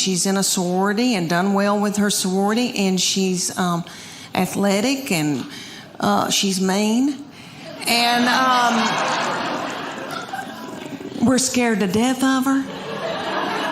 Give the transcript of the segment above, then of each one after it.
She's in a sorority and done well with her sorority, and she's athletic, and she's mean. And we're scared to death of her.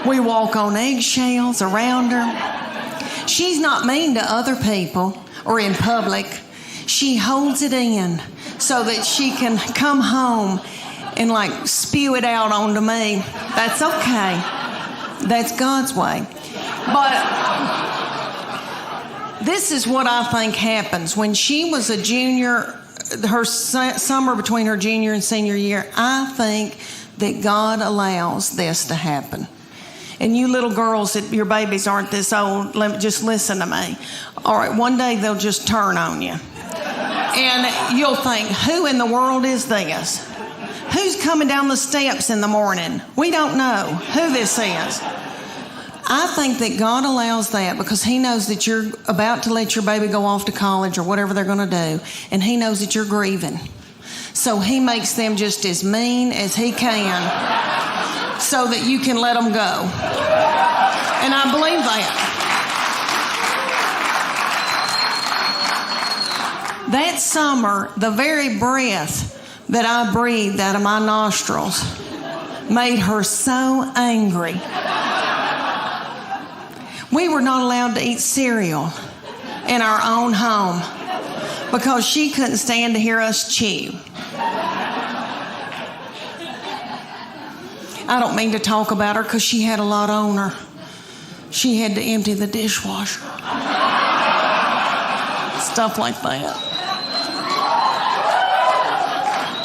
We walk on eggshells around her. She's not mean to other people or in public. She holds it in so that she can come home and like spew it out onto me. That's okay. That's God's way. But this is what I think happens. When she was a junior, her summer between her junior and senior year, I think that God allows this to happen. And you little girls, your babies aren't this old, just listen to me. All right, one day they'll just turn on you. And you'll think, who in the world is this? Who's coming down the steps in the morning? We don't know who this is. I think that God allows that because He knows that you're about to let your baby go off to college or whatever they're going to do, and He knows that you're grieving. So He makes them just as mean as He can so that you can let them go. And I believe that. That summer, the very breath that I breathed out of my nostrils made her so angry. We were not allowed to eat cereal in our own home because she couldn't stand to hear us chew. I don't mean to talk about her because she had a lot on her. She had to empty the dishwasher. Stuff like that.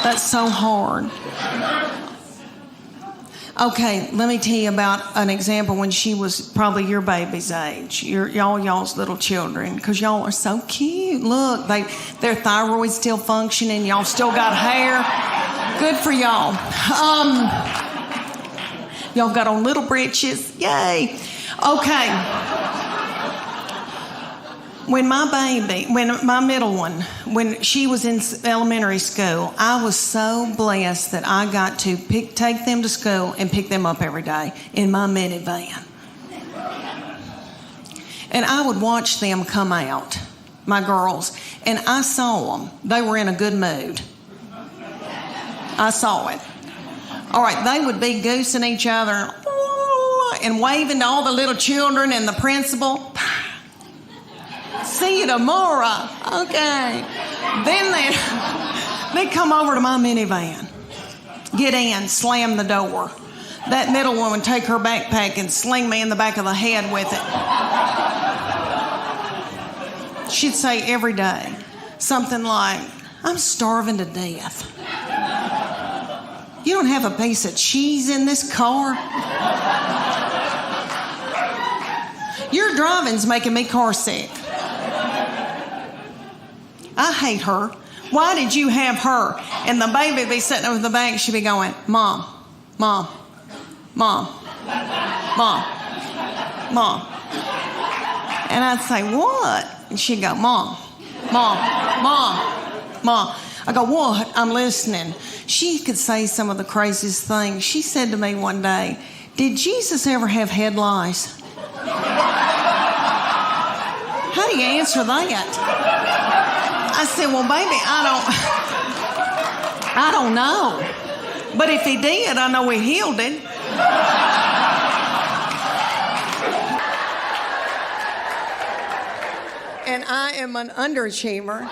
That's so hard. Okay, let me tell you about an example when she was probably your baby's age, y'all's little children, because y'all are so cute. Look, their thyroid's still functioning. Y'all still got hair. Good for y'all. Y'all got on little breeches. Yay. Okay. When my middle one, when she was in elementary school, I was so blessed that I got to take them to school and pick them up every day in my minivan. And I would watch them come out, my girls, and I saw them. They were in a good mood. I saw it. All right, they would be goosing each other and waving to all the little children and the principal. See you tomorrow. Okay. Then they come over to my minivan, get in, slam the door. That middle one would take her backpack and sling me in the back of the head with it. She'd say every day something like, I'm starving to death. You don't have a piece of cheese in this car? Your driving's making me car sick. I hate her. Why did you have her? And the baby would be sitting over the back. She'd be going, Mom, Mom, Mom, Mom, Mom. And I'd say, what? And she'd go, Mom, Mom, Mom, Mom. I go, what? I'm listening. She could say some of the craziest things. She said to me one day, did Jesus ever have head lice? How do you answer that? I said, well, baby, I don't know. But if he did, I know he healed it. And I am an underachiever.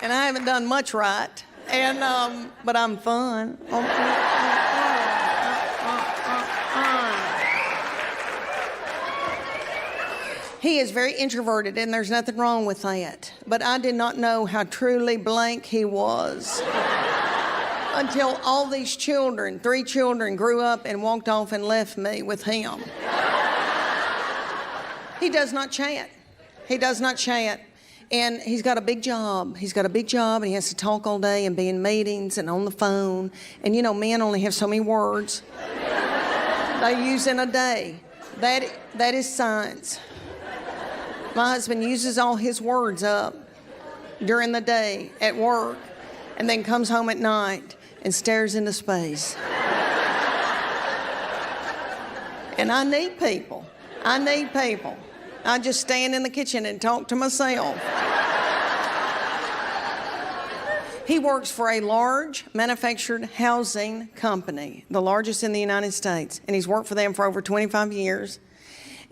And I haven't done much right. And but I'm fun. He is very introverted, and there's nothing wrong with that. But I did not know how truly blank he was until all these children, 3 children, grew up and walked off and left me with him. He does not chat. He does not chat. And he's got a big job. He's got a big job, and he has to talk all day and be in meetings and on the phone. And, you know, men only have so many words they use in a day. That is science. My husband uses all his words up during the day at work and then comes home at night and stares into space. And I need people. I need people. I just stand in the kitchen and talk to myself. He works for a large manufactured housing company, the largest in the United States, and he's worked for them for over 25 years.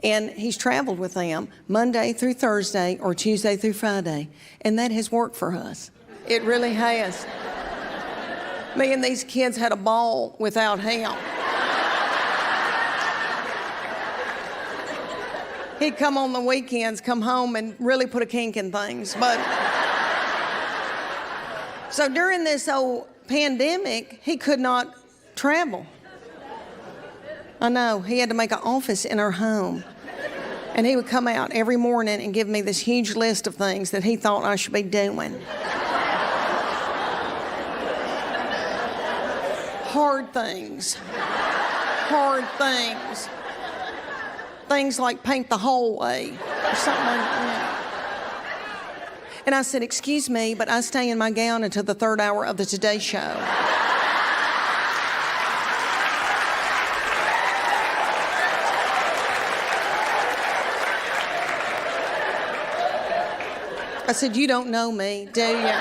And he's traveled with them Monday through Thursday or Tuesday through Friday, and that has worked for us. It really has. Me and these kids had a ball without him. He'd come on the weekends, come home and really put a kink in things, but... So during this old pandemic, he could not travel. I know, he had to make an office in our home. And he would come out every morning and give me this huge list of things that he thought I should be doing. Hard things. Hard things. Things like paint the hallway or something like that. And I said, excuse me, but I stay in my gown until the third hour of the Today Show. I said, you don't know me, do you?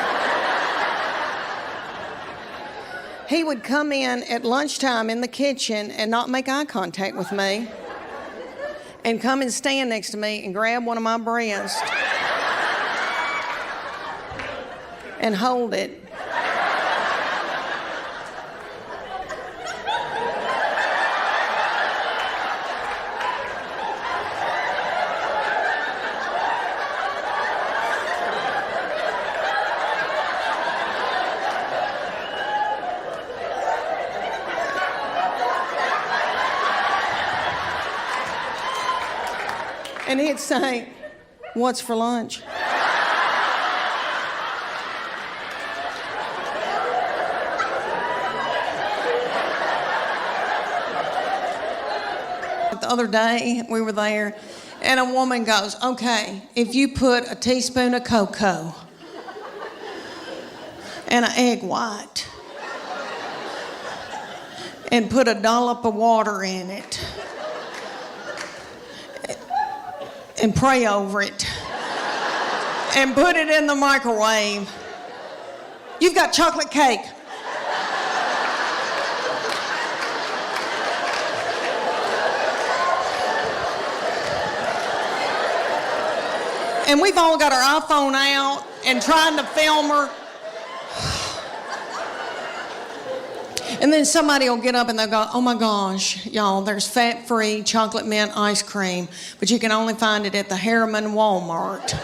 He would come in at lunchtime in the kitchen and not make eye contact with me and come and stand next to me and grab one of my breasts and hold it. And he'd say, what's for lunch? The other day, we were there, and a woman goes, okay, if you put a teaspoon of cocoa and an egg white and put a dollop of water in it and pray over it and put it in the microwave, you've got chocolate cake. And we've all got our iPhone out and trying to film her. And then somebody will get up and they'll go, oh my gosh, y'all, there's fat-free chocolate mint ice cream, but you can only find it at the Harriman Walmart.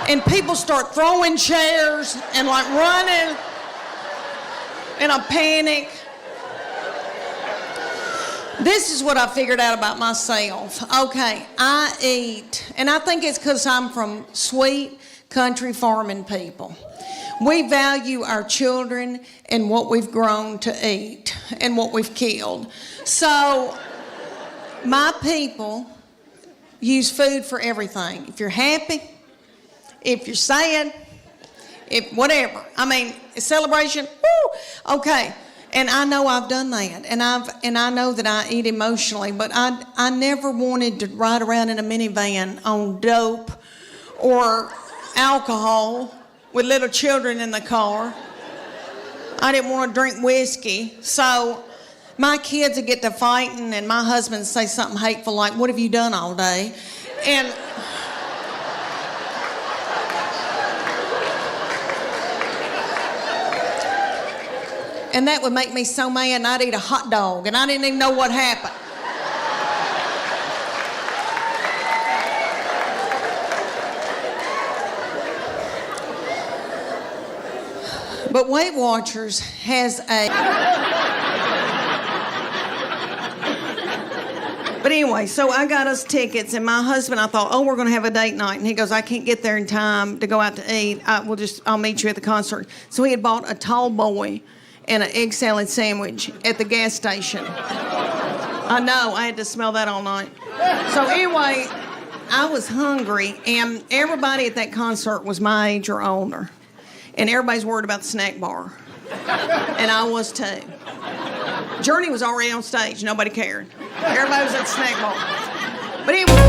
And people start throwing chairs and like running in a panic. This is what I figured out about myself. Okay, I eat, and I think it's because I'm from sweet country farming people. We value our children and what we've grown to eat and what we've killed. So my people use food for everything. If you're happy, if you're sad, if whatever. I mean, a celebration, woo, okay. And I know I've done that, and I know that I eat emotionally, but I never wanted to ride around in a minivan on dope or alcohol with little children in the car. I didn't want to drink whiskey, so my kids would get to fighting, and my husband would say something hateful like, "What have you done all day?" And that would make me so mad, and I'd eat a hot dog, and I didn't even know what happened. But Weight Watchers has a... But anyway, so I got us tickets, and my husband, I thought, oh, we're going to have a date night. And he goes, I can't get there in time to go out to eat. I'll meet you at the concert. So he had bought a tall boy and an egg salad sandwich at the gas station. I know, I had to smell that all night. So anyway, I was hungry, and everybody at that concert was my age or older. And everybody's worried about the snack bar. And I was too. Journey was already on stage. Nobody cared. Everybody was at the snack bar. But anyway.